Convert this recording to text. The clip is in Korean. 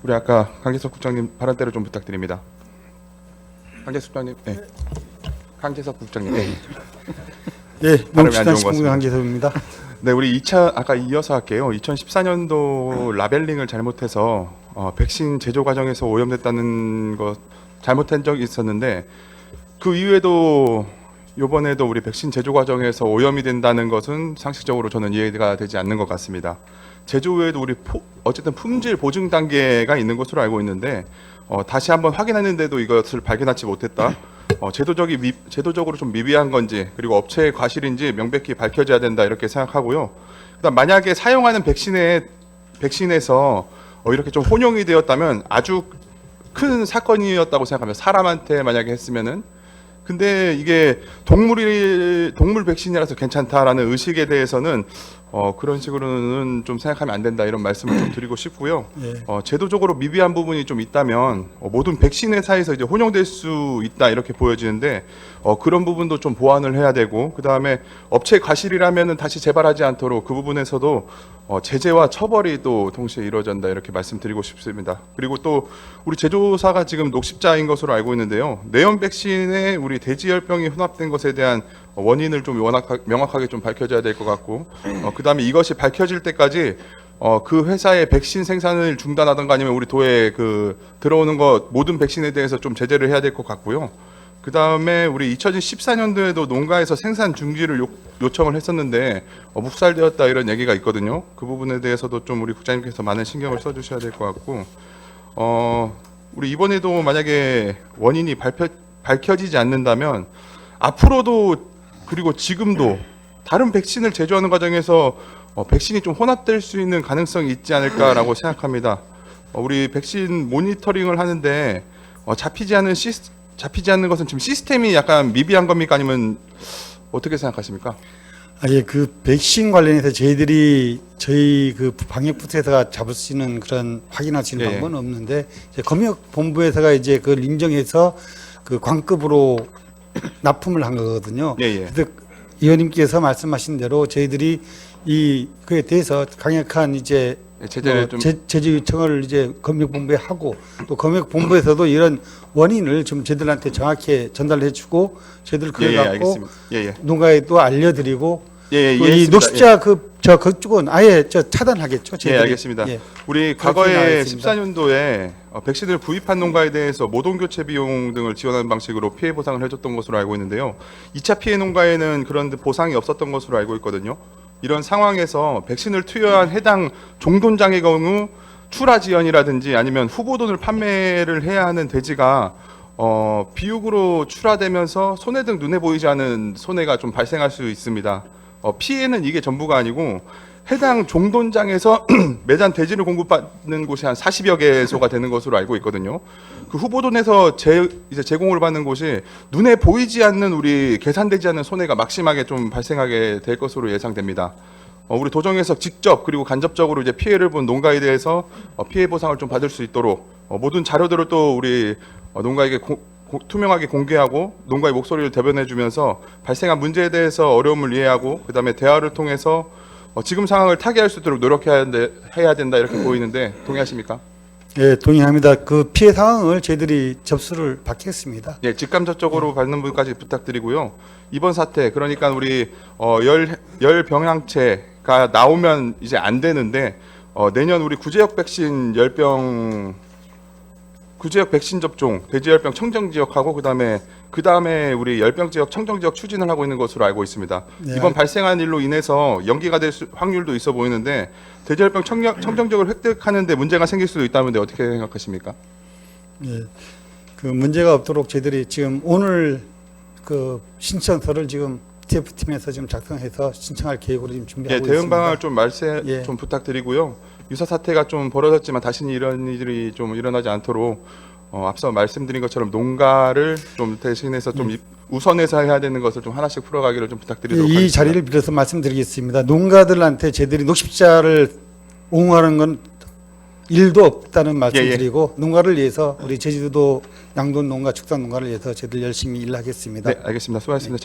우리 아까 강재석 국장님 발언대로 좀 부탁드립니다. 강재석 국장님, 네. 강재석 국장님, 네. 예, 발음이 안 농축산 좋은 것 식품부 강재섭입니다. 네, 우리 아까 이어서 할게요. 2014년도 라벨링을 잘못해서 백신 제조 과정에서 오염됐다는 거 잘못한 적이 있었는데 그 이후에도 이번에도 우리 백신 제조 과정에서 오염이 된다는 것은 상식적으로 저는 이해가 되지 않는 것 같습니다. 제조 후에도 우리 어쨌든 품질 보증 단계가 있는 것으로 알고 있는데 다시 한번 확인했는데도 이것을 발견하지 못했다. 제도적으로 좀 미비한 건지 그리고 업체의 과실인지 명백히 밝혀져야 된다 이렇게 생각하고요. 그다음 만약에 사용하는 백신에서 이렇게 좀 혼용이 되었다면 아주 큰 사건이었다고 생각합니다. 사람한테 만약에 했으면은. 근데 이게 동물 백신이라서 괜찮다라는 의식에 대해서는 그런 식으로는 좀 생각하면 안 된다 이런 말씀을 좀 드리고 싶고요. 예. 제도적으로 미비한 부분이 좀 있다면 모든 백신 회사에서 이제 혼용될 수 있다 이렇게 보여지는데 그런 부분도 좀 보완을 해야 되고 그 다음에 업체 과실이라면은 다시 재발하지 않도록 그 부분에서도 제재와 처벌이 또 동시에 이루어진다 이렇게 말씀드리고 싶습니다. 그리고 또 우리 제조사가 지금 녹십자인 것으로 알고 있는데요. 내연 백신에 우리 돼지열병이 혼합된 것에 대한 원인을 좀 명확하게 좀 밝혀져야 될 것 같고 그다음에 이것이 밝혀질 때까지 그 회사의 백신 생산을 중단하든가 아니면 우리 도에 그 들어오는 것 모든 백신에 대해서 좀 제재를 해야 될 것 같고요. 그 다음에 우리 2014년도에도 농가에서 생산 중지를 요청을 했었는데 묵살되었다 이런 얘기가 있거든요. 그 부분에 대해서도 좀 우리 국장님께서 많은 신경을 써주셔야 될 것 같고 우리 이번에도 만약에 원인이 밝혀지지 않는다면 앞으로도 그리고 지금도 다른 백신을 제조하는 과정에서 백신이 좀 혼합될 수 있는 가능성이 있지 않을까라고 생각합니다. 우리 백신 모니터링을 하는데 잡히지 않는 것은 지금 시스템이 약간 미비한 겁니까? 아니면 어떻게 생각하십니까? 예, 그 백신 관련해서 저희 그 방역부서에서가 잡을 수 있는 그런 확인할 수 있는 예. 방법은 없는데 이제 검역본부에서가 이제 그걸 인정해서 그 관급으로 납품을 한 거거든요. 예. 그래서 의원님께서 말씀하신 대로 저희들이 그에 대해서 강력한 이제 제재를 좀 제재 요청을 이제 검역본부에 하고 또 검역본부에서도 이런 원인을 좀 저희들한테 정확히 전달해주고 저희들 그걸 갖고 알겠습니다. 농가에 또 알려드리고 또 이 이해했습니다. 녹십자 그쪽은 아예 차단하겠죠. 예, 저희들이. 알겠습니다. 예. 우리 그렇게 과거에 나와있습니다. 14년도에 백신을 구입한 농가에 대해서 모동 교체 비용 등을 지원하는 방식으로 피해 보상을 해줬던 것으로 알고 있는데요. 2차 피해 농가에는 그런 보상이 없었던 것으로 알고 있거든요. 이런 상황에서 백신을 투여한 해당 종돈장의 경우 출하 지연이라든지 아니면 후보돈을 판매를 해야 하는 돼지가 비육으로 출하되면서 손해 등 눈에 보이지 않은 손해가 좀 발생할 수 있습니다. 피해는 이게 전부가 아니고 해당 종돈장에서 매장 돼지를 공급받는 곳이 한 40여 개소가 되는 것으로 알고 있거든요. 그 후보돈에서 이제 제공을 받는 곳이 눈에 보이지 않는 우리 계산되지 않는 손해가 막심하게 좀 발생하게 될 것으로 예상됩니다. 우리 도정에서 직접 그리고 간접적으로 이제 피해를 본 농가에 대해서 피해 보상을 좀 받을 수 있도록 모든 자료들을 또 우리 농가에게 투명하게 공개하고 농가의 목소리를 대변해주면서 발생한 문제에 대해서 어려움을 이해하고 그다음에 대화를 통해서 지금 상황을 타개할 수 있도록 노력해야 된다 이렇게 보이는데 동의하십니까? 예, 동의합니다. 그 피해 상황을 저희들이 접수를 받겠습니다. 예, 직감적으로 받는 분까지 부탁드리고요. 이번 사태 그러니까 우리 열 병양체가 나오면 이제 안 되는데 내년 우리 구제역 백신 구제역 백신 접종 돼지열병 청정 지역하고 그다음에 우리 열병 지역 청정 지역 추진을 하고 있는 것으로 알고 있습니다. 네, 이번 발생한 일로 인해서 연기가 될 확률도 있어 보이는데 돼지열병 청정 지역을 획득하는데 문제가 생길 수도 있다는데 어떻게 생각하십니까? 예, 그 문제가 없도록 저희들이 지금 오늘 그 신청서를 지금 TF팀에서 지금 작성해서 신청할 계획으로 지금 준비하고 있습니다. 대응 방안을 좀 예. 좀 부탁드리고요. 유사 사태가 좀 벌어졌지만 다시는 이런 일이 좀 일어나지 않도록 앞서 말씀드린 것처럼 농가를 좀 대신해서 좀 우선해서 해야 되는 것을 좀 하나씩 풀어가기를 좀 부탁드리도록 이 하겠습니다. 자리를 빌어서 말씀드리겠습니다. 농가들한테 저희들이 녹십자를 옹호하는 건 일도 없다는 말씀드리고 농가를 위해서 우리 제주도 양돈 농가 축산 농가를 위해서 저희들 열심히 일하겠습니다. 네, 알겠습니다. 수고하셨습니다.